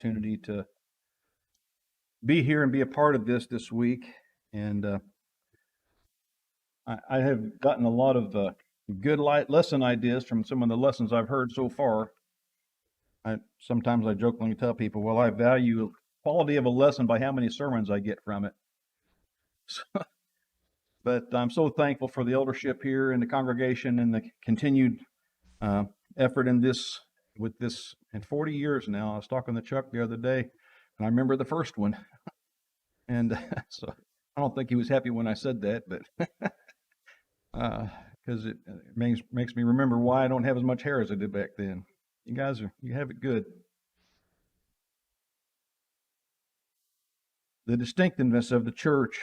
opportunity to be here and be a part of this week. And I have gotten a lot of good lesson ideas from some of the lessons I've heard so far. Sometimes I jokingly tell people, well, I value quality of a lesson by how many sermons I get from it. But I'm so thankful for the eldership here and the congregation and the continued effort in this, with this, in 40 years now. I was talking to Chuck the other day, and I remember the first one. And so I don't think he was happy when I said that, but because it makes me remember why I don't have as much hair as I did back then. You guys you have it good. The distinctiveness of the church.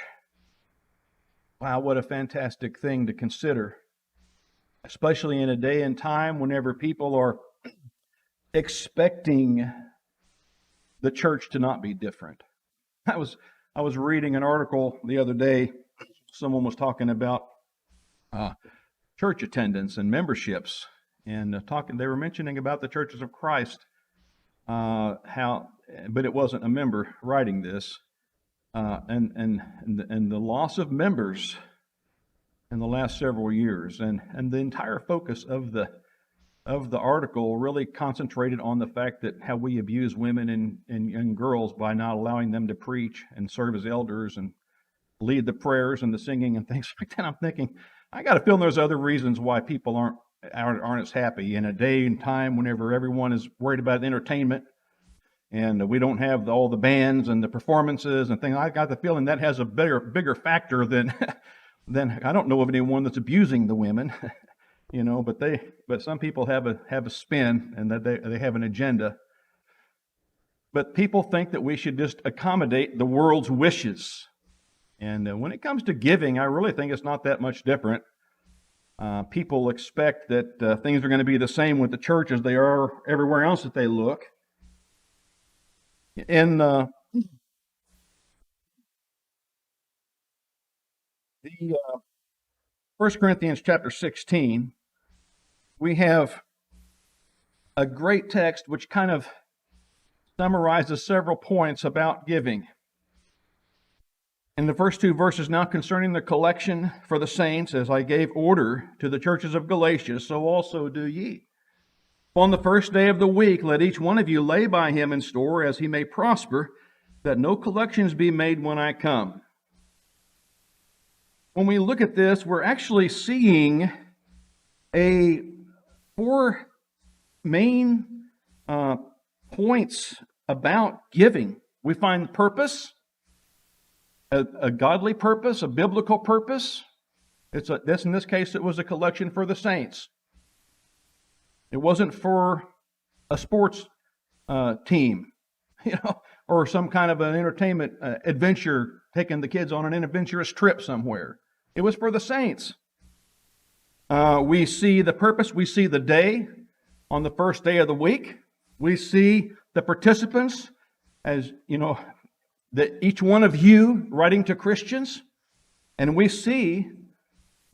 Wow, what a fantastic thing to consider, especially in a day and time whenever people are expecting the church to not be different. I was reading an article the other day. Someone was talking about church attendance and memberships, and they were mentioning about the churches of Christ, but it wasn't a member writing this. And the loss of members in the last several years, and the entire focus of the article really concentrated on the fact that how we abuse women and young girls by not allowing them to preach and serve as elders and lead the prayers and the singing and things like that. I'm thinking, I got to feel there's other reasons why people aren't as happy in a day and time whenever everyone is worried about entertainment. And we don't have all the bands and the performances and things. I got the feeling that has a bigger factor than I don't know of anyone that's abusing the women, but some people have a spin and that they have an agenda. But people think that we should just accommodate the world's wishes. And when it comes to giving, I really think it's not that much different. People expect that things are going to be the same with the church as they are everywhere else that they look. In the 1 Corinthians chapter 16, we have a great text which kind of summarizes several points about giving. In the first two verses, now concerning the collection for the saints, as I gave order to the churches of Galatia, so also do ye. On the first day of the week, let each one of you lay by him in store as he may prosper, that no collections be made when I come. When we look at this, we're actually seeing four main points about giving. We find purpose, a godly purpose, a biblical purpose. In this case, it was a collection for the saints. It wasn't for a sports team, or some kind of an entertainment adventure, taking the kids on an adventurous trip somewhere. It was for the saints. We see the purpose. We see the day on the first day of the week. We see the participants, as that each one of you writing to Christians, and we see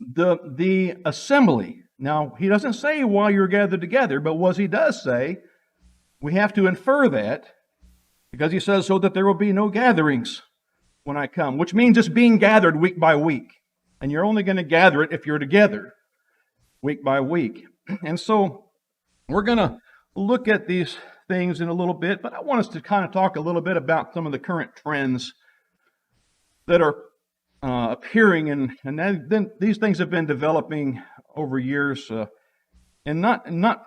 the assembly. Now, he doesn't say while you're gathered together, but what he does say, we have to infer that, because he says, so that there will be no gatherings when I come, which means it's being gathered week by week. And you're only going to gather it if you're together week by week. And so we're going to look at these things in a little bit, but I want us to kind of talk a little bit about some of the current trends that are appearing, and then these things have been developing over years, and not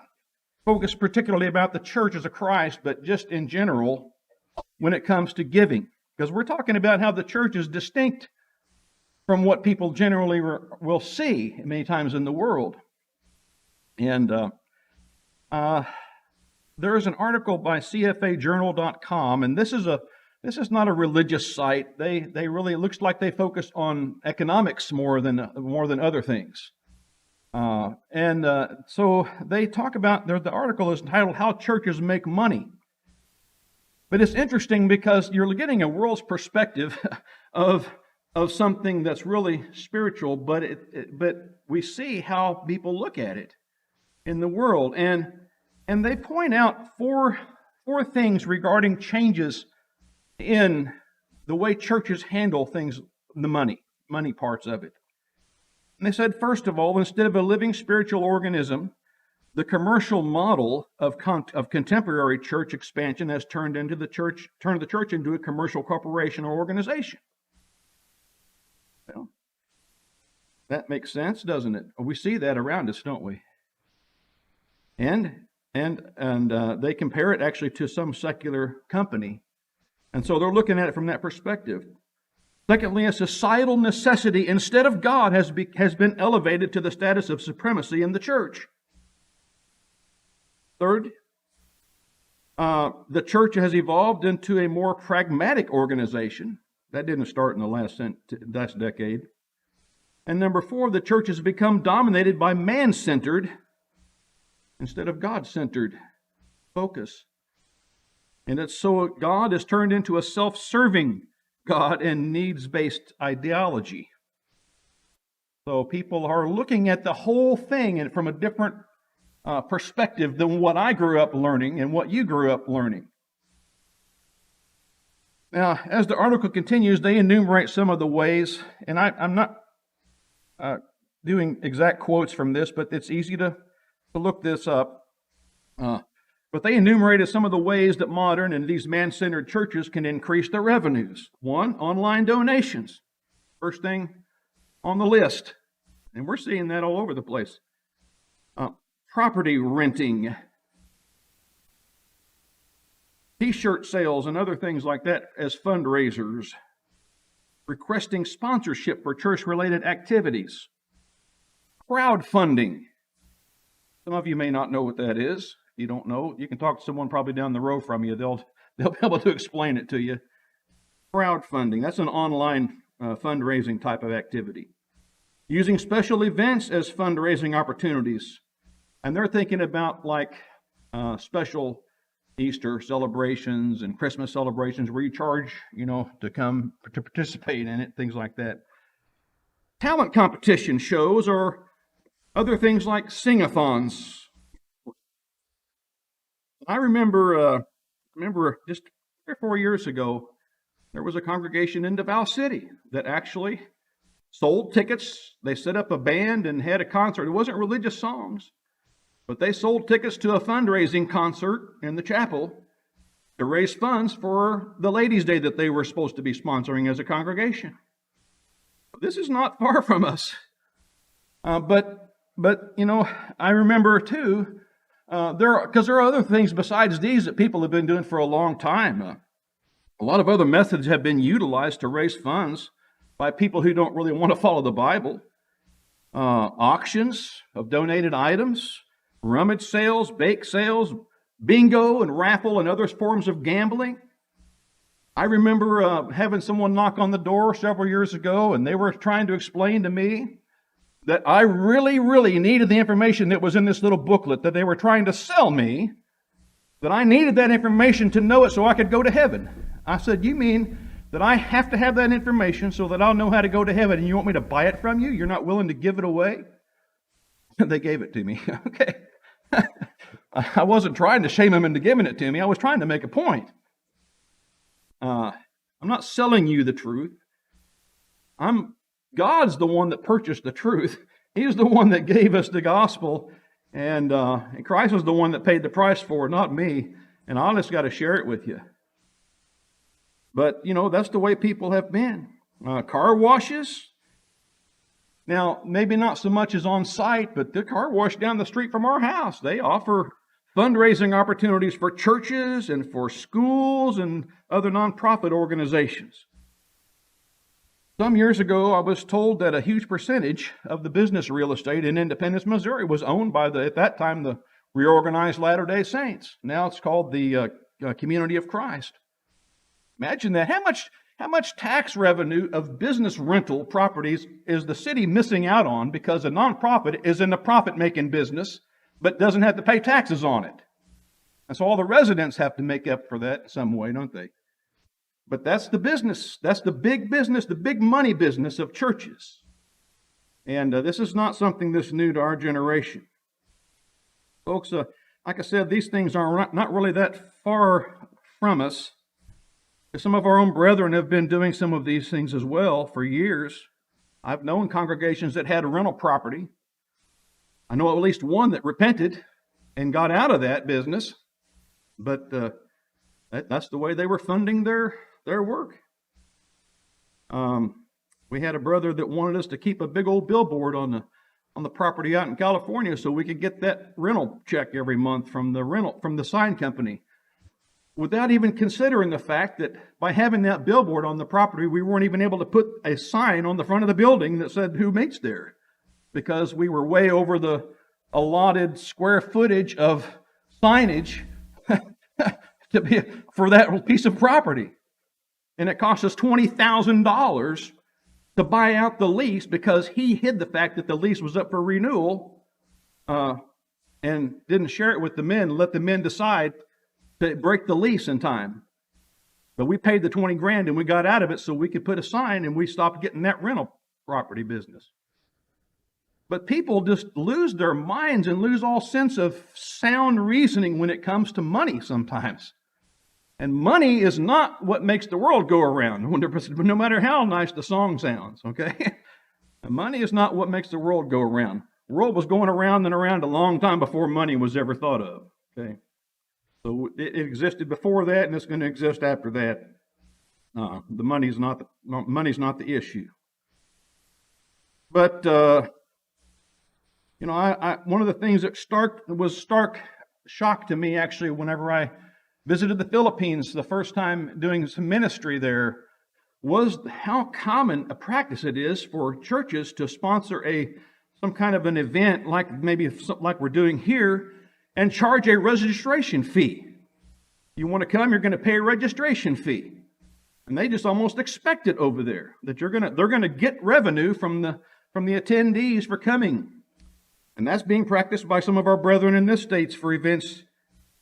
focused particularly about the churches of Christ, but just in general when it comes to giving, because we're talking about how the church is distinct from what people generally will see many times in the world. And there is an article by CFAjournal.com, and this is not a religious site. They really, it looks like they focus on economics more than other things. So they talk about, the article is entitled How Churches Make Money. But it's interesting because you're getting a world's perspective of something that's really spiritual, but we see how people look at it in the world. And they point out four four things regarding changes in the way churches handle things, the money parts of it. And they said, first of all, instead of a living spiritual organism, the commercial model of contemporary church expansion has turned the church into a commercial corporation or organization. Well, that makes sense, doesn't it? We see that around us, don't we? And they compare it actually to some secular company. And so they're looking at it from that perspective. Secondly, a societal necessity instead of God has been elevated to the status of supremacy in the church. Third, the church has evolved into a more pragmatic organization. That didn't start in the last decade. And number four, the church has become dominated by man-centered instead of God-centered focus. And it's so God has turned into a self-serving God and needs-based ideology. So people are looking at the whole thing and from a different perspective than what I grew up learning and what you grew up learning. Now, as the article continues, they enumerate some of the ways, and I'm not doing exact quotes from this, but it's easy to look this up. But they enumerated some of the ways that modern and these man-centered churches can increase their revenues. One, online donations. First thing on the list. And we're seeing that all over the place. Property renting. T-shirt sales and other things like that as fundraisers. Requesting sponsorship for church-related activities. Crowdfunding. Some of you may not know what that is. If you don't know, you can talk to someone probably down the road from you. They'll be able to explain it to you. Crowdfunding, that's an online fundraising type of activity. Using special events as fundraising opportunities. And they're thinking about like special Easter celebrations and Christmas celebrations where you charge, to come to participate in it, things like that. Talent competition shows or other things like sing-a-thons. I remember just 3 or 4 years ago, there was a congregation in Davao City that actually sold tickets. They set up a band and had a concert. It wasn't religious songs, but they sold tickets to a fundraising concert in the chapel to raise funds for the Ladies' Day that they were supposed to be sponsoring as a congregation. This is not far from us. But I remember too, because there are other things besides these that people have been doing for a long time. A lot of other methods have been utilized to raise funds by people who don't really want to follow the Bible. Auctions of donated items, rummage sales, bake sales, bingo and raffle and other forms of gambling. I remember having someone knock on the door several years ago, and they were trying to explain to me that I really, really needed the information that was in this little booklet that they were trying to sell me, that I needed that information to know it so I could go to heaven. I said, you mean that I have to have that information so that I'll know how to go to heaven, and you want me to buy it from you? You're not willing to give it away? They gave it to me. Okay. I wasn't trying to shame them into giving it to me. I was trying to make a point. I'm not selling you the truth. God's the one that purchased the truth. He's the one that gave us the gospel, and Christ was the one that paid the price for it, not me. And I just got to share it with you. But, that's the way people have been. Car washes. Now, maybe not so much as on site, but the car wash down the street from our house, they offer fundraising opportunities for churches and for schools and other nonprofit organizations. Some years ago, I was told that a huge percentage of the business real estate in Independence, Missouri was owned by at that time, the reorganized Latter-day Saints. Now it's called the Community of Christ. Imagine that. How much tax revenue of business rental properties is the city missing out on because a nonprofit is in the profit-making business but doesn't have to pay taxes on it? And so all the residents have to make up for that in some way, don't they? But that's the business. That's the big business, the big money business of churches. And this is not something that's new to our generation. Folks, like I said, these things are not really that far from us. Some of our own brethren have been doing some of these things as well for years. I've known congregations that had a rental property. I know at least one that repented and got out of that business, but that's the way they were funding their work. We had a brother that wanted us to keep a big old billboard on the property out in California so we could get that rental check every month from the sign company, without even considering the fact that by having that billboard on the property, we weren't even able to put a sign on the front of the building that said who meets there, because we were way over the allotted square footage of signage for that piece of property. And it cost us $20,000 to buy out the lease because he hid the fact that the lease was up for renewal and didn't share it with the men, let the men decide to break the lease in time. But we paid the 20 grand and we got out of it so we could put a sign, and we stopped getting that rental property business. But people just lose their minds and lose all sense of sound reasoning when it comes to money sometimes. And money is not what makes the world go around, no matter how nice the song sounds, okay? Money is not what makes the world go around. The world was going around and around a long time before money was ever thought of, okay? So it existed before that, and it's going to exist after that. The money's not the issue. But one of the things that was stark shock to me, actually, whenever I visited the Philippines the first time doing some ministry there, was how common a practice it is for churches to sponsor some kind of an event like we're doing here, and charge a registration fee. You want to come, you're going to pay a registration fee. And they just almost expect it over there, that they're going to get revenue from the attendees for coming. And that's being practiced by some of our brethren in this states for events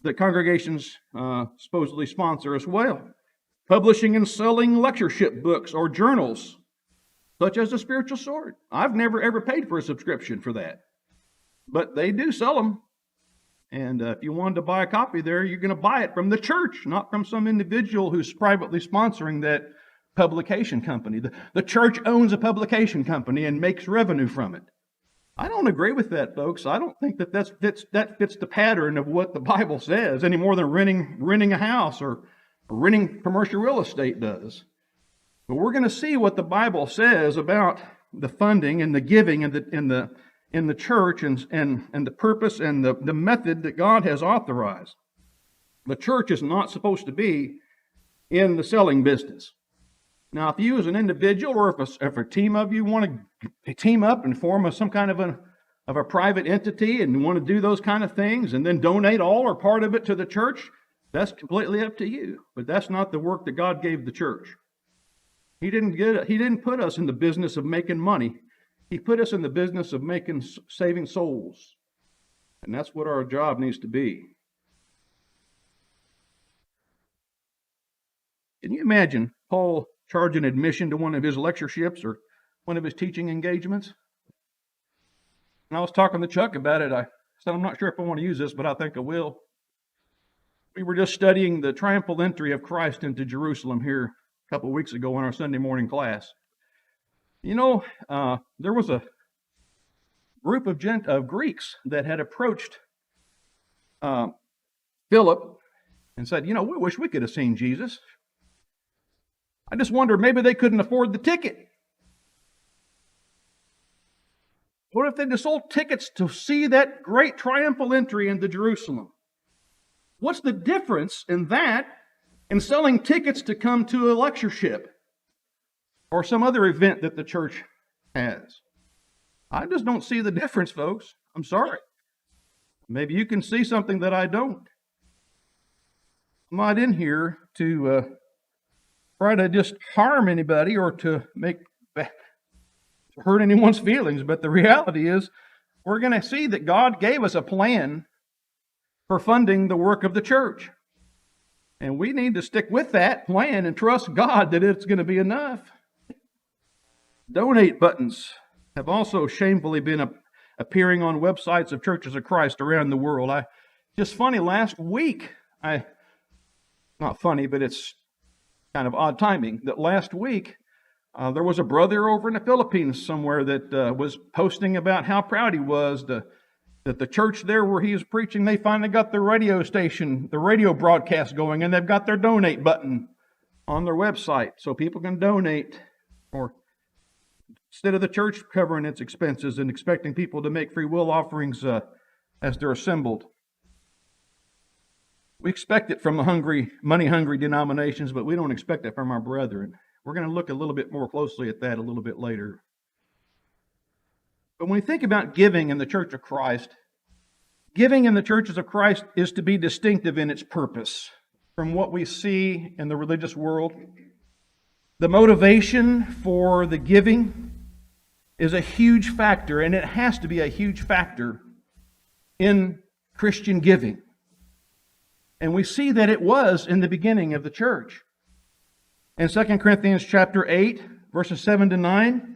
that congregations supposedly sponsor as well. Publishing and selling lectureship books or journals, such as The Spiritual Sword. I've never ever paid for a subscription for that, but they do sell them. And if you wanted to buy a copy there, you're going to buy it from the church, not from some individual who's privately sponsoring that publication company. The church owns a publication company and makes revenue from it. I don't agree with that, folks. I don't think that fits the pattern of what the Bible says any more than renting a house or renting commercial real estate does. But we're going to see what the Bible says about the funding and the giving in the church and the purpose and the method that God has authorized. The church is not supposed to be in the selling business. Now, if you as an individual or if a team of you want to team up and form some kind of a private entity and want to do those kind of things and then donate all or part of it to the church, that's completely up to you. But that's not the work that God gave the church. He didn't put us in the business of making money. He put us in the business of saving souls. And that's what our job needs to be. Can you imagine Paul charging admission to one of his lectureships or one of his teaching engagements? And I was talking to Chuck about it. I said, I'm not sure if I want to use this, but I think I will. We were just studying the triumphal entry of Christ into Jerusalem here a couple of weeks ago in our Sunday morning class. You know, there was a group of Greeks that had approached Philip and said, we wish we could have seen Jesus. I just wonder, maybe they couldn't afford the ticket. What if they just sold tickets to see that great triumphal entry into Jerusalem? What's the difference in that and selling tickets to come to a lectureship or some other event that the church has? I just don't see the difference, folks. I'm sorry. Maybe you can see something that I don't. I'm not in here to try to just harm anybody or to hurt anyone's feelings, but the reality is we're going to see that God gave us a plan for funding the work of the church. And we need to stick with that plan and trust God that it's going to be enough. Donate buttons have also shamefully been appearing on websites of churches of Christ around the world. Just funny, last week I not funny, but it's kind of odd timing, that last week there was a brother over in the Philippines somewhere that was posting about how proud he was that the church there where he was preaching, they finally got their radio station, the radio broadcast going, and they've got their donate button on their website so people can donate, or instead of the church covering its expenses and expecting people to make free will offerings as they're assembled. We expect it from the money-hungry denominations, but we don't expect it from our brethren. We're going to look a little bit more closely at that a little bit later. But when we think about giving in the Church of Christ, giving in the churches of Christ is to be distinctive in its purpose from what we see in the religious world. The motivation for the giving is a huge factor, and it has to be a huge factor in Christian giving. And we see that it was in the beginning of the church. In 2 Corinthians chapter 8, verses 7 to 9,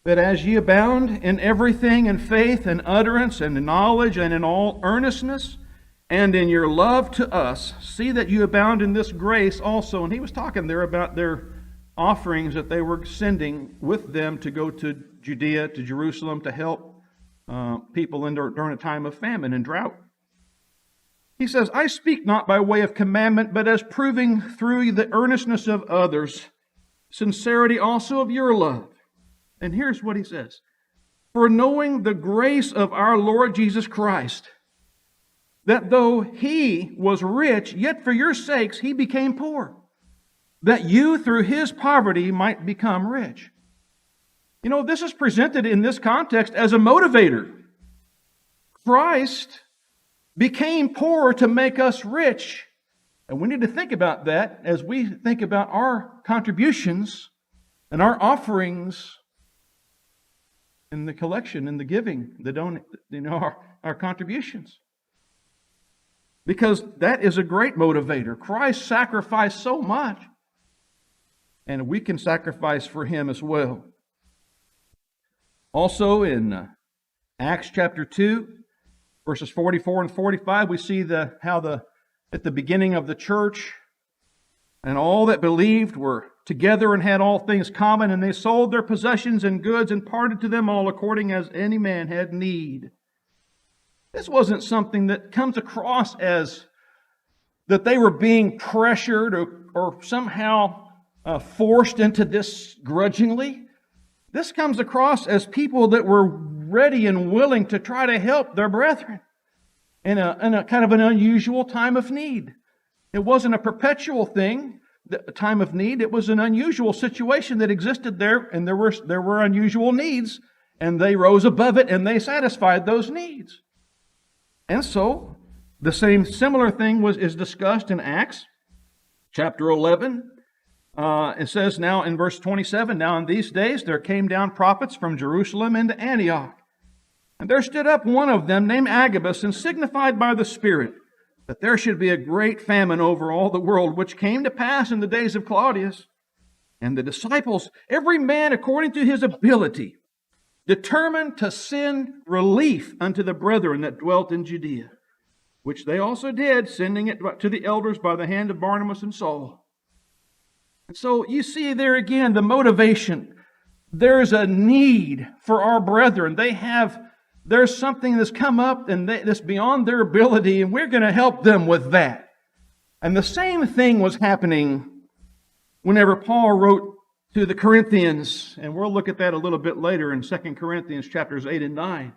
that as ye abound in everything, in faith and utterance and in knowledge and in all earnestness and in your love to us, see that you abound in this grace also. And he was talking there about their offerings that they were sending with them to go to Judea, to Jerusalem, to help people during a time of famine and drought. He says, I speak not by way of commandment, but as proving through the earnestness of others, sincerity also of your love. And here's what he says. For knowing the grace of our Lord Jesus Christ, that though he was rich, yet for your sakes he became poor, that you through his poverty might become rich. You know, this is presented in this context as a motivator. Christ became poor to make us rich. And we need to think about that as we think about our contributions and our offerings in the collection, in the giving, our contributions. Because that is a great motivator. Christ sacrificed so much, and we can sacrifice for him as well. Also in Acts chapter 2, verses 44 and 45, we see how at the beginning of the church, and all that believed were together and had all things common, and they sold their possessions and goods and parted to them all according as any man had need. This wasn't something that comes across as that they were being pressured or somehow forced into this grudgingly. This comes across as people that were ready and willing to try to help their brethren in a kind of an unusual time of need. It wasn't a perpetual thing, a time of need. It was an unusual situation that existed there, and there were unusual needs, and they rose above it and they satisfied those needs. And so the similar thing is discussed in Acts chapter 11. It says now in verse 27, now in these days there came down prophets from Jerusalem into Antioch. And there stood up one of them named Agabus, and signified by the Spirit that there should be a great famine over all the world, which came to pass in the days of Claudius. And the disciples, every man according to his ability, determined to send relief unto the brethren that dwelt in Judea, which they also did, sending it to the elders by the hand of Barnabas and Saul. And so you see there again the motivation. There's a need for our brethren. There's something that's come up and that's beyond their ability, and we're going to help them with that. And the same thing was happening whenever Paul wrote to the Corinthians, and we'll look at that a little bit later in 2 Corinthians chapters 8 and 9.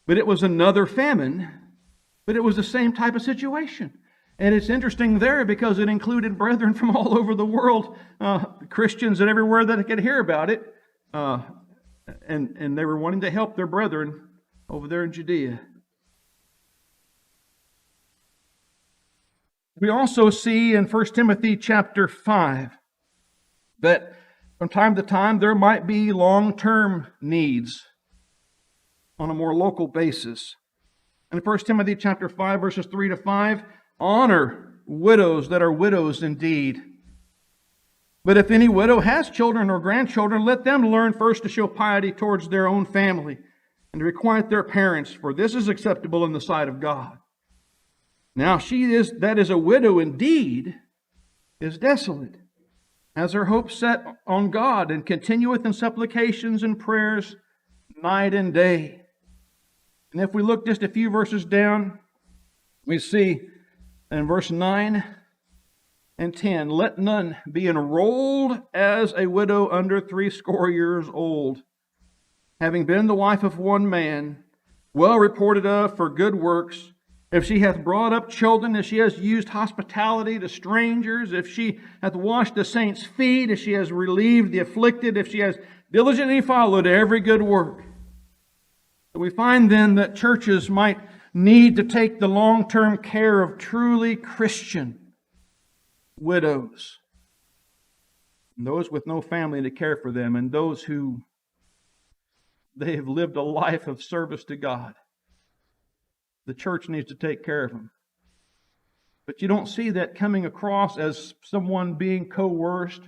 But it was another famine, but it was the same type of situation. And it's interesting there because it included brethren from all over the world, Christians and everywhere that could hear about it. And they were wanting to help their brethren over there in Judea. We also see in 1 Timothy chapter 5 that from time to time there might be long-term needs on a more local basis. In 1 Timothy chapter 5, verses 3 to 5, honor widows that are widows indeed. But if any widow has children or grandchildren, let them learn first to show piety towards their own family and to requite their parents, for this is acceptable in the sight of God. Now that is a widow indeed, is desolate, has her hope set on God, and continueth in supplications and prayers night and day. And if we look just a few verses down, we see in verse 9 and 10, let none be enrolled as a widow under 80 years old, having been the wife of one man, well reported of for good works, if she hath brought up children, if she has used hospitality to strangers, if she hath washed the saints' feet, if she has relieved the afflicted, if she has diligently followed every good work. So we find then that churches might need to take the long-term care of truly Christian widows, and those with no family to care for them, and those who they have lived a life of service to God. The church needs to take care of them. But you don't see that coming across as someone being coerced,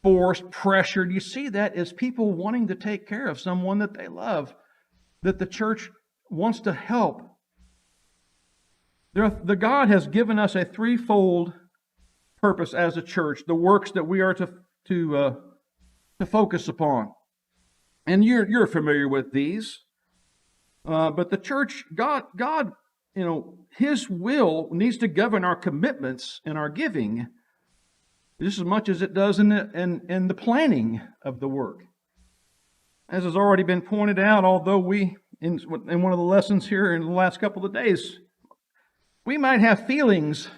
forced, pressured. You see that as people wanting to take care of someone that they love, that the church wants to help. The God has given us a threefold purpose as a church, the works that we are to focus upon. And you're familiar with these. But the church, God, His will needs to govern our commitments and our giving just as much as it does in the planning of the work. As has already been pointed out, although we, in one of the lessons here in the last couple of days, we might have feelings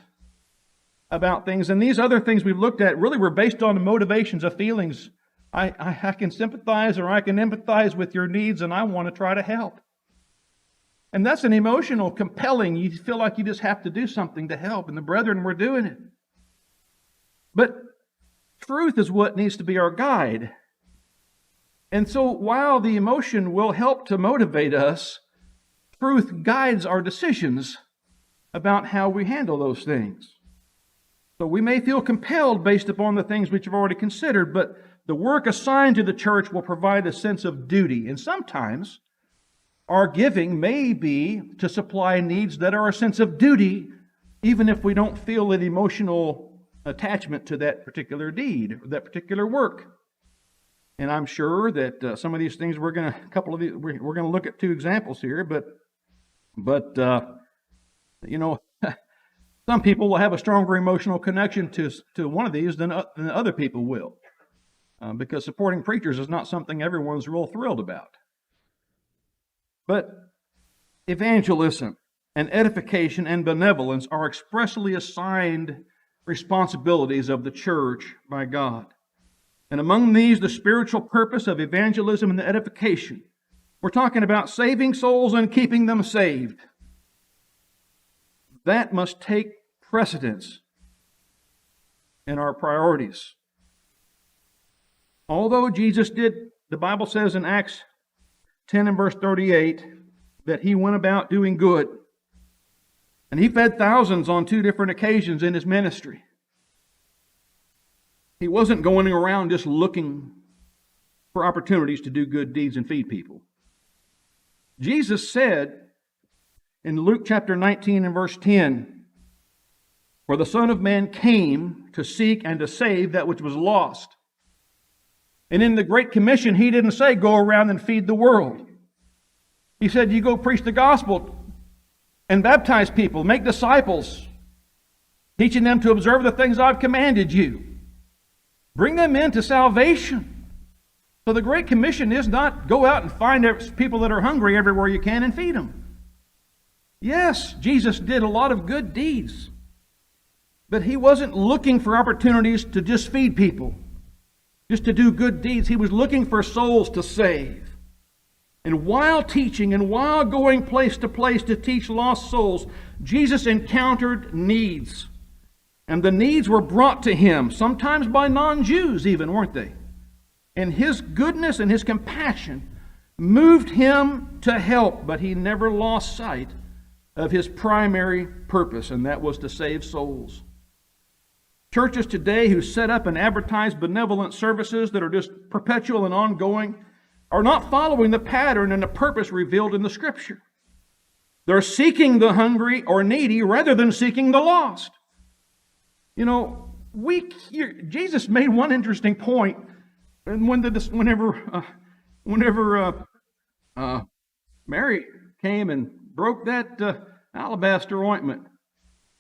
about things, and these other things we've looked at really were based on the motivations of feelings. I can sympathize or I can empathize with your needs, and I want to try to help. And that's an emotional, compelling, you feel like you just have to do something to help, and the brethren were doing it. But truth is what needs to be our guide. And so while the emotion will help to motivate us, truth guides our decisions about how we handle those things. So we may feel compelled based upon the things which we've already considered, but the work assigned to the church will provide a sense of duty. And sometimes our giving may be to supply needs that are a sense of duty, even if we don't feel an emotional attachment to that particular deed or that particular work. And I'm sure that some of these things we're going to look at two examples here, but some people will have a stronger emotional connection to one of these than other people will, because supporting preachers is not something everyone's real thrilled about. But evangelism and edification and benevolence are expressly assigned responsibilities of the church by God. And among these, the spiritual purpose of evangelism and the edification. We're talking about saving souls and keeping them saved. That must take precedence in our priorities. Although Jesus did, the Bible says in Acts 10 and verse 38, that He went about doing good. And He fed thousands on 2 different occasions in His ministry. He wasn't going around just looking for opportunities to do good deeds and feed people. Jesus said in Luke chapter 19 and verse 10, "For the Son of Man came to seek and to save that which was lost." And in the Great Commission, He didn't say, go around and feed the world. He said, you go preach the gospel and baptize people, make disciples, teaching them to observe the things I've commanded you. Bring them into salvation. So the Great Commission is not go out and find people that are hungry everywhere you can and feed them. Yes, Jesus did a lot of good deeds, but He wasn't looking for opportunities to just feed people, just to do good deeds. He was looking for souls to save. And while teaching and while going place to place to teach lost souls, Jesus encountered needs. And the needs were brought to Him, sometimes by non-Jews even, weren't they? And His goodness and His compassion moved Him to help, but He never lost sight of His primary purpose, and that was to save souls. Churches today who set up and advertise benevolent services that are just perpetual and ongoing are not following the pattern and the purpose revealed in the Scripture. They're seeking the hungry or needy rather than seeking the lost. You know, Jesus made one interesting point, and whenever Mary came and broke that alabaster ointment,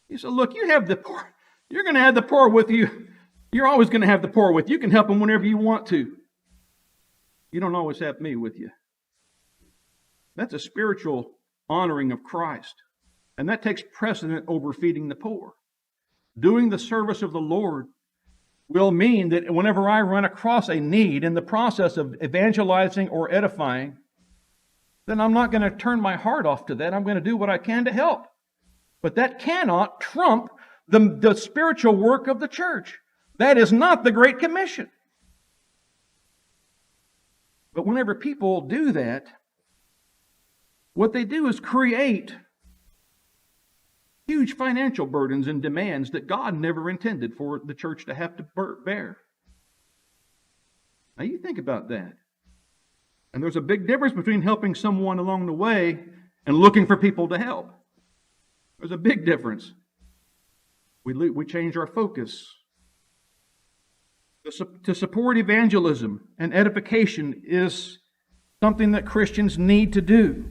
he said, "Look, you have the poor. You're going to have the poor with you. You're always going to have the poor with you. You can help them whenever you want to. You don't always have me with you." That's a spiritual honoring of Christ, and that takes precedent over feeding the poor. Doing the service of the Lord will mean that whenever I run across a need in the process of evangelizing or edifying, then I'm not going to turn my heart off to that. I'm going to do what I can to help. But that cannot trump the spiritual work of the church. That is not the Great Commission. But whenever people do that, what they do is create huge financial burdens and demands that God never intended for the church to have to bear. Now you think about that. And there's a big difference between helping someone along the way and looking for people to help. There's a big difference. We change our focus. To support evangelism and edification is something that Christians need to do.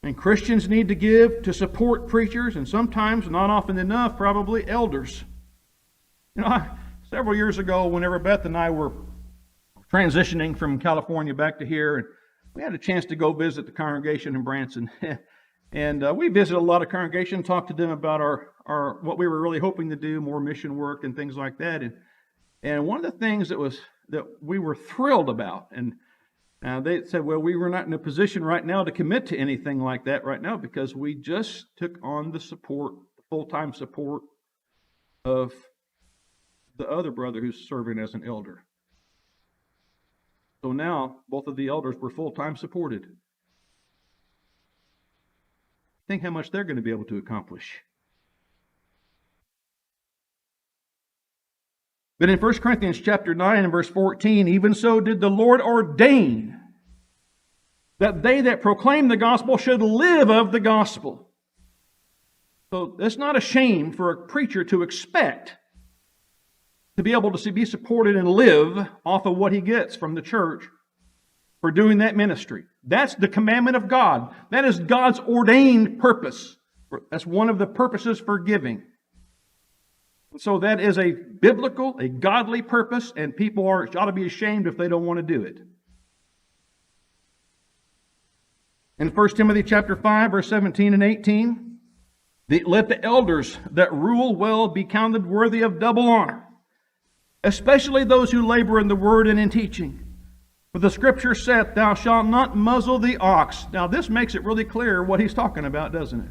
And Christians need to give to support preachers, and sometimes, not often enough, probably elders. Several years ago, whenever Beth and I were transitioning from California back to here, and we had a chance to go visit the congregation in Branson. And we visited a lot of congregations, talked to them about our what we were really hoping to do, more mission work and things like that. And one of the things that we were thrilled about, and they said, well, we were not in a position right now to commit to anything like that right now because we just took on the full-time support of the other brother who's serving as an elder. So now both of the elders were full-time supported. Think how much they're going to be able to accomplish. But in 1 Corinthians chapter 9 and verse 14, even so did the Lord ordain that they that proclaim the gospel should live of the gospel. So it's not a shame for a preacher to expect to be able to be supported and live off of what he gets from the church for doing that ministry. That's the commandment of God. That is God's ordained purpose. That's one of the purposes for giving. So that is a biblical, a godly purpose, and people ought to be ashamed if they don't want to do it. In 1 Timothy chapter 5, verse 17 and 18, let the elders that rule well be counted worthy of double honor, especially those who labor in the word and in teaching. For the scripture saith, thou shalt not muzzle the ox. Now this makes it really clear what he's talking about, doesn't it?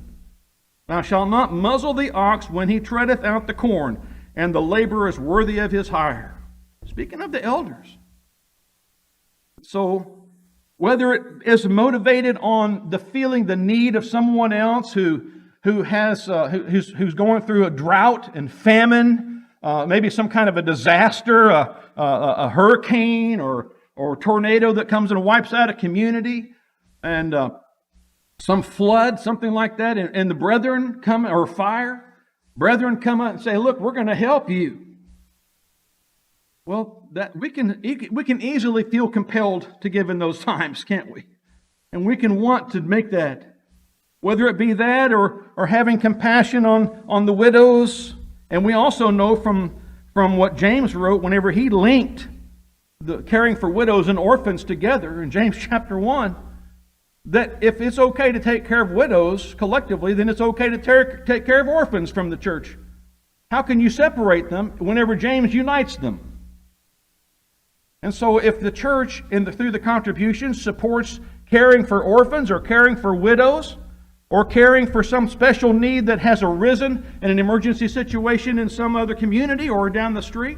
Thou shalt not muzzle the ox when he treadeth out the corn, and the laborer is worthy of his hire. Speaking of the elders. So, whether it is motivated on the need of someone else who's going through a drought and famine, maybe some kind of a disaster, a hurricane or tornado that comes and wipes out a community, and some flood, something like that, and the brethren come, or fire, brethren come up and say, look, we're going to help you. Well, that we can easily feel compelled to give in those times, can't we? And we can want to make that, whether it be that or having compassion on the widows. And we also know from what James wrote whenever he linked the caring for widows and orphans together in James chapter 1, that if it's okay to take care of widows collectively, then it's okay to take care of orphans from the church. How can you separate them whenever James unites them? And so if the church, through the contributions, supports caring for orphans or caring for widows or caring for some special need that has arisen in an emergency situation in some other community or down the street,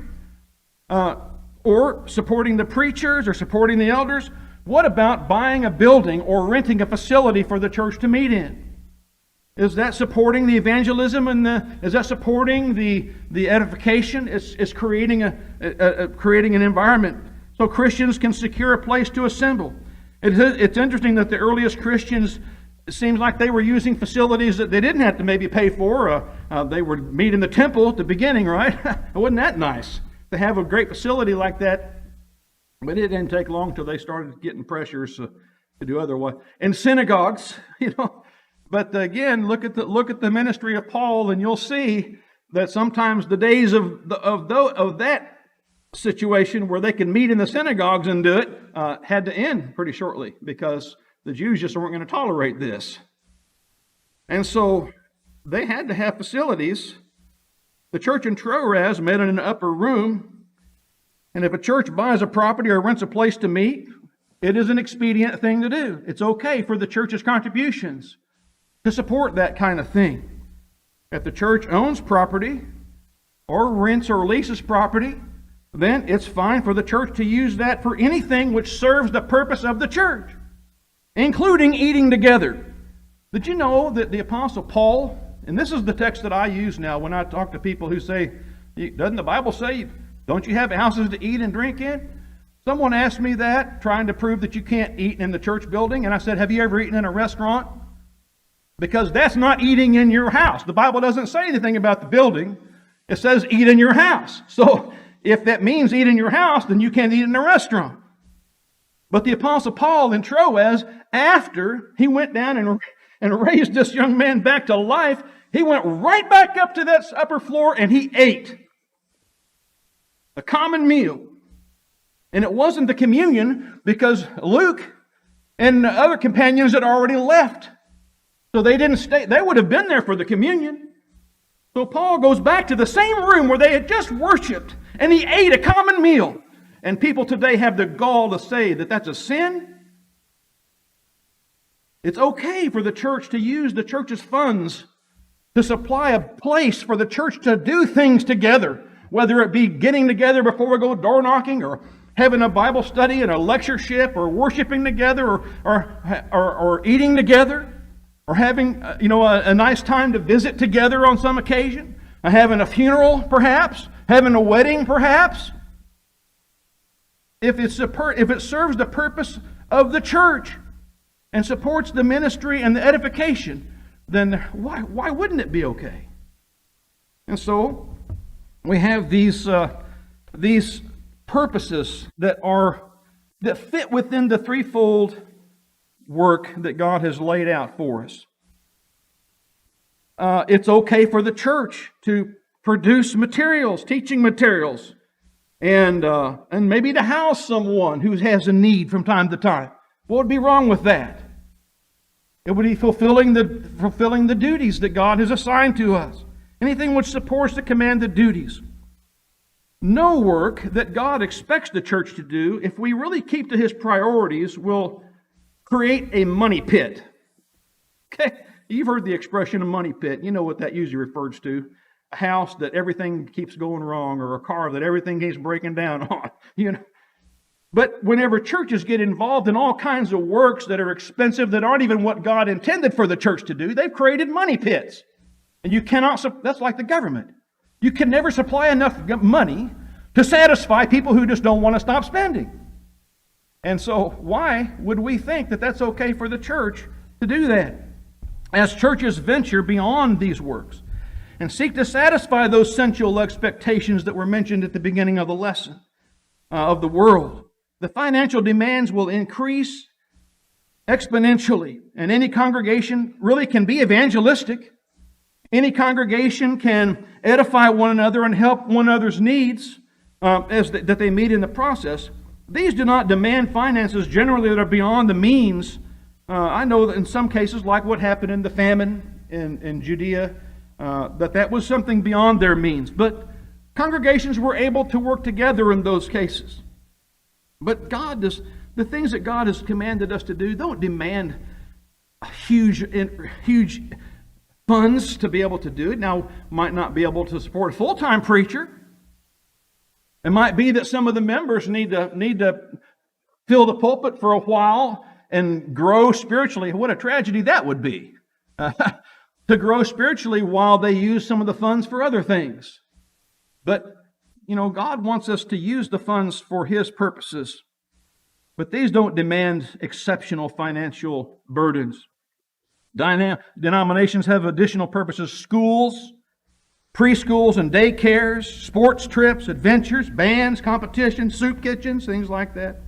or supporting the preachers or supporting the elders, what about buying a building or renting a facility for the church to meet in? Is that supporting the evangelism is that supporting the edification? It's creating an environment so Christians can secure a place to assemble. It's interesting that the earliest Christians it seems like they were using facilities that they didn't have to maybe pay for. They would meet in the temple at the beginning, right? Wasn't that nice to have a great facility like that? But it didn't take long till they started getting pressures to do otherwise. In synagogues, But again, look at the ministry of Paul, and you'll see that sometimes the days of that situation where they could meet in the synagogues and do it had to end pretty shortly, because the Jews just weren't going to tolerate this. And so they had to have facilities. The church in Troas met in an upper room. And if a church buys a property or rents a place to meet, it is an expedient thing to do. It's okay for the church's contributions to support that kind of thing. If the church owns property or rents or leases property, then it's fine for the church to use that for anything which serves the purpose of the church, including eating together. Did you know that the Apostle Paul, and this is the text that I use now when I talk to people who say, doesn't the Bible say, don't you have houses to eat and drink in? Someone asked me that, trying to prove that you can't eat in the church building, and I said, have you ever eaten in a restaurant? Because that's not eating in your house. The Bible doesn't say anything about the building. It says eat in your house. So if that means eat in your house, then you can't eat in a restaurant. But the Apostle Paul in Troas, after he went down and raised this young man back to life, he went right back up to that upper floor and he ate a common meal. And it wasn't the communion, because Luke and the other companions had already left. So they didn't stay. They would have been there for the communion. So Paul goes back to the same room where they had just worshiped, and he ate a common meal. And people today have the gall to say that that's a sin. It's okay for the church to use the church's funds to supply a place for the church to do things together, whether it be getting together before we go door knocking, or having a Bible study and a lectureship, or worshiping together, or eating together, or having a nice time to visit together on some occasion, or having a funeral perhaps, having a wedding perhaps. If it serves the purpose of the church and supports the ministry and the edification, then why wouldn't it be okay? And so we have these purposes that fit within the threefold work that God has laid out for us. It's okay for the church to produce materials, teaching materials, and maybe to house someone who has a need from time to time. What would be wrong with that? It would be fulfilling the duties that God has assigned to us. Anything which supports the commanded duties. No work that God expects the church to do, if we really keep to His priorities, will create a money pit. Okay? You've heard the expression a money pit. You know what that usually refers to. A house that everything keeps going wrong, or a car that everything keeps breaking down on. But whenever churches get involved in all kinds of works that are expensive, that aren't even what God intended for the church to do, they've created money pits. And you cannot, that's like the government. You can never supply enough money to satisfy people who just don't want to stop spending. And so why would we think that that's okay for the church to do that? As churches venture beyond these works and seek to satisfy those sensual expectations that were mentioned at the beginning of the lesson of the world, the financial demands will increase exponentially. And any congregation really can be evangelistic. Any congregation can edify one another and help one another's needs that they meet in the process. These do not demand finances generally that are beyond the means. I know that in some cases, like what happened in the famine in Judea, that was something beyond their means. But congregations were able to work together in those cases. But the things that God has commanded us to do don't demand huge funds to be able to do it. Now, might not be able to support a full-time preacher. It might be that some of the members need to fill the pulpit for a while and grow spiritually. What a tragedy that would be. To grow spiritually while they use some of the funds for other things. But, God wants us to use the funds for His purposes. But these don't demand exceptional financial burdens. Denominations have additional purposes: schools, preschools and daycares, sports trips, adventures, bands, competitions, soup kitchens, things like that.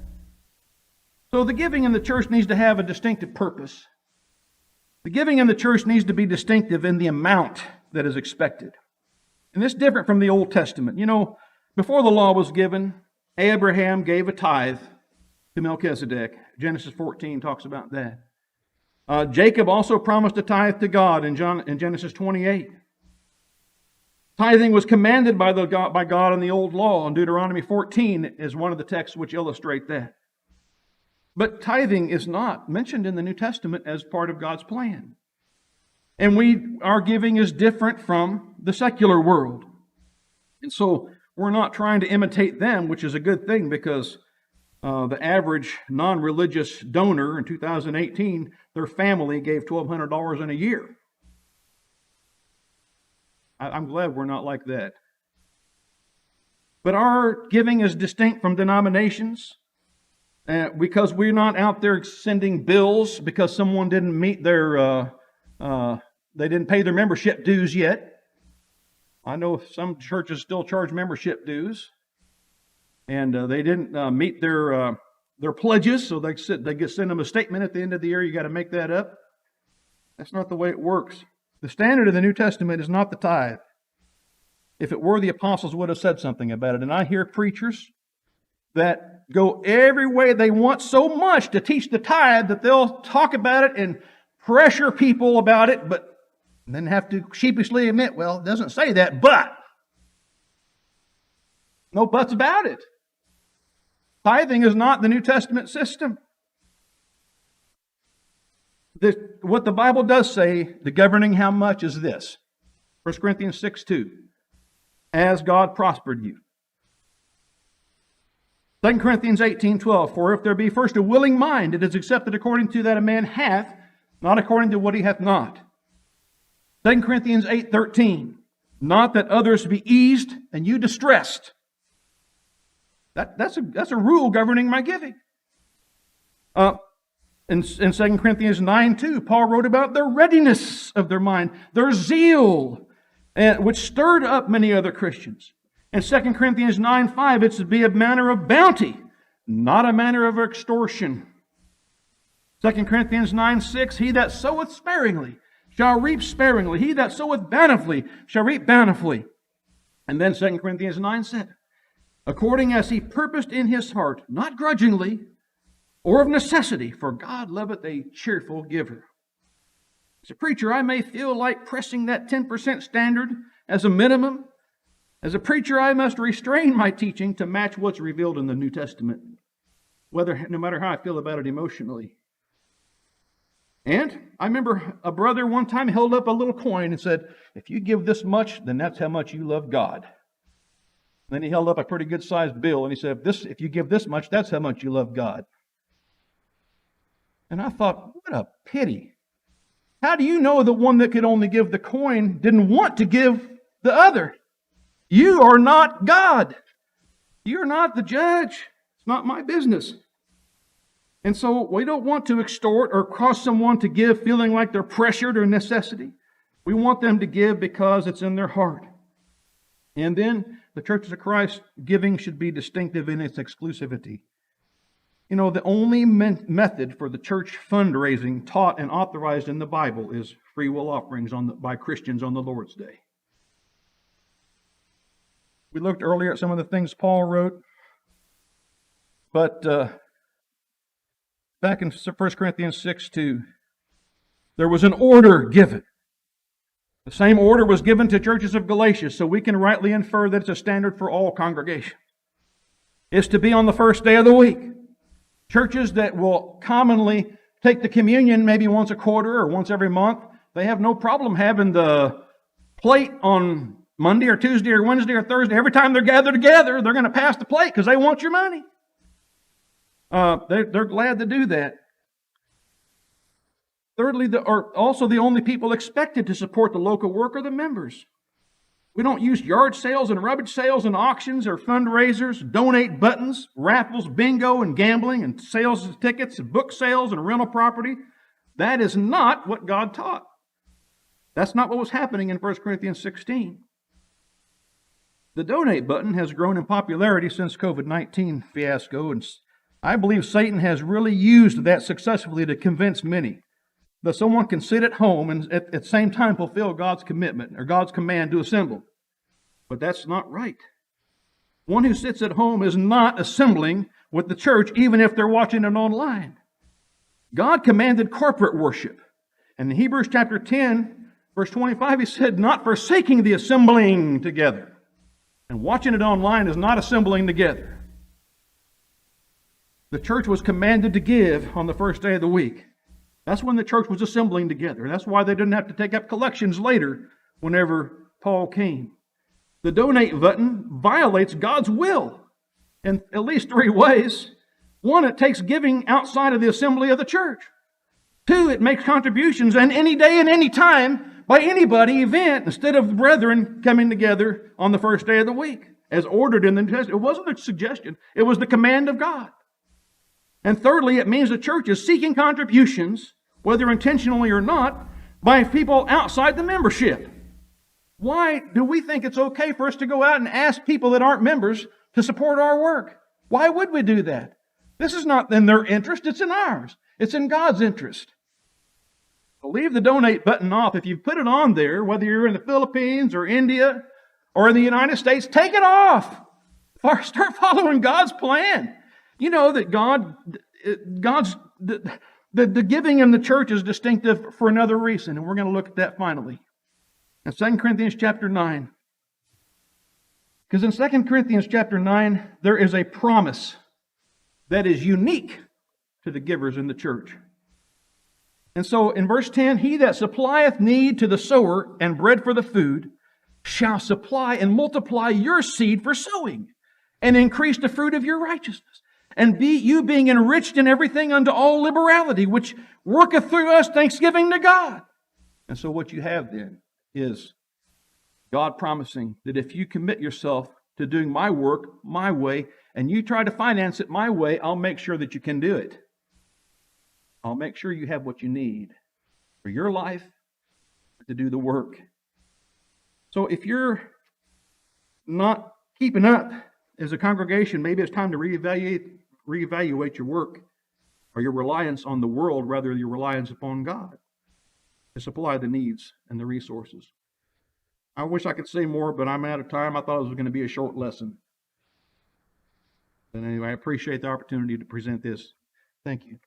So the giving in the church needs to have a distinctive purpose. The giving in the church needs to be distinctive in the amount that is expected. And this is different from the Old Testament. You know, before the law was given, Abraham gave a tithe to Melchizedek. Genesis 14 talks about that. Jacob also promised a tithe to God in Genesis 28. Tithing was commanded by God in the Old Law, and Deuteronomy 14 is one of the texts which illustrate that. But tithing is not mentioned in the New Testament as part of God's plan. And our giving is different from the secular world. And so we're not trying to imitate them, which is a good thing, because the average non-religious donor in 2018, their family gave $1,200 in a year. I'm glad we're not like that. But our giving is distinct from denominations because we're not out there sending bills because someone didn't meet they didn't pay their membership dues yet. I know some churches still charge membership dues, and they didn't meet their pledges, so they send them a statement at the end of the year. You got to make that up. That's not the way it works. The standard of the New Testament is not the tithe. If it were, the apostles would have said something about it. And I hear preachers that go every way they want so much to teach the tithe that they'll talk about it and pressure people about it, but then have to sheepishly admit, well, it doesn't say that, but. No buts about it. Tithing is not the New Testament system. What the Bible does say, the governing how much, is this. 1 Corinthians 6:2. As God prospered you. 2 Corinthians 18:12. For if there be first a willing mind, it is accepted according to that a man hath, not according to what he hath not. 2 Corinthians 8:13. Not that others be eased and you distressed. That's a rule governing my giving. In 2 Corinthians 9:2, Paul wrote about the readiness of their mind, their zeal, which stirred up many other Christians. In 2 Corinthians 9:5, it's to be a manner of bounty, not a manner of extortion. 2 Corinthians 9:6, he that soweth sparingly shall reap sparingly. He that soweth bountifully shall reap bountifully. And then 2 Corinthians 9:7, according as he purposed in his heart, not grudgingly, or of necessity, for God loveth a cheerful giver. As a preacher, I may feel like pressing that 10% standard as a minimum. As a preacher, I must restrain my teaching to match what's revealed in the New Testament, no matter how I feel about it emotionally. And I remember a brother one time held up a little coin and said, if you give this much, then that's how much you love God. Then he held up a pretty good sized bill and he said, if you give this much, that's how much you love God. And I thought, what a pity. How do you know the one that could only give the coin didn't want to give the other? You are not God. You're not the judge. It's not my business. And so we don't want to extort or cause someone to give feeling like they're pressured or necessity. We want them to give because it's in their heart. And then the Churches of Christ giving should be distinctive in its exclusivity. You know, the only method for the church fundraising taught and authorized in the Bible is free will offerings by Christians on the Lord's Day. We looked earlier at some of the things Paul wrote, but back in 1 Corinthians 6:2, there was an order given. The same order was given to churches of Galatia, so we can rightly infer that it's a standard for all congregations. It's to be on the first day of the week. Churches that will commonly take the communion maybe once a quarter or once every month, they have no problem having the plate on Monday or Tuesday or Wednesday or Thursday. Every time they're gathered together, they're going to pass the plate because they want your money. They're glad to do that. Thirdly, also the only people expected to support the local work are the members. We don't use yard sales and rubbish sales and auctions or fundraisers, donate buttons, raffles, bingo, and gambling, and sales of tickets, and book sales, and rental property. That is not what God taught. That's not what was happening in 1 Corinthians 16. The donate button has grown in popularity since COVID-19 fiasco, and I believe Satan has really used that successfully to convince many that someone can sit at home and at the same time fulfill God's commitment or God's command to assemble. But that's not right. One who sits at home is not assembling with the church, even if they're watching it online. God commanded corporate worship. And in Hebrews chapter 10, verse 25, he said, not forsaking the assembling together. And watching it online is not assembling together. The church was commanded to give on the first day of the week. That's when the church was assembling together. That's why they didn't have to take up collections later whenever Paul came. The donate button violates God's will in at least three ways. One, it takes giving outside of the assembly of the church. Two, it makes contributions and any day and any time by anybody event instead of brethren coming together on the first day of the week as ordered in the New Testament. It wasn't a suggestion. It was the command of God. And thirdly, it means the church is seeking contributions, whether intentionally or not, by people outside the membership. Why do we think it's okay for us to go out and ask people that aren't members to support our work? Why would we do that? This is not in their interest, it's in ours. It's in God's interest. So leave the donate button off. If you put it on there, whether you're in the Philippines or India or in the United States, take it off. Start following God's plan. You know that the giving in the church is distinctive for another reason, and we're going to look at that finally. In 2 Corinthians chapter 9. Because in 2 Corinthians chapter 9, there is a promise that is unique to the givers in the church. And so in verse 10, he that supplieth need to the sower and bread for the food shall supply and multiply your seed for sowing and increase the fruit of your righteousness. And you being enriched in everything unto all liberality, which worketh through us thanksgiving to God. And so what you have then is God promising that if you commit yourself to doing my work my way, and you try to finance it my way, I'll make sure that you can do it. I'll make sure you have what you need for your life to do the work. So if you're not keeping up as a congregation, maybe it's time to reevaluate your work or your reliance on the world rather than your reliance upon God to supply the needs and the resources. I wish I could say more, but I'm out of time. I thought it was going to be a short lesson. But anyway, I appreciate the opportunity to present this. Thank you.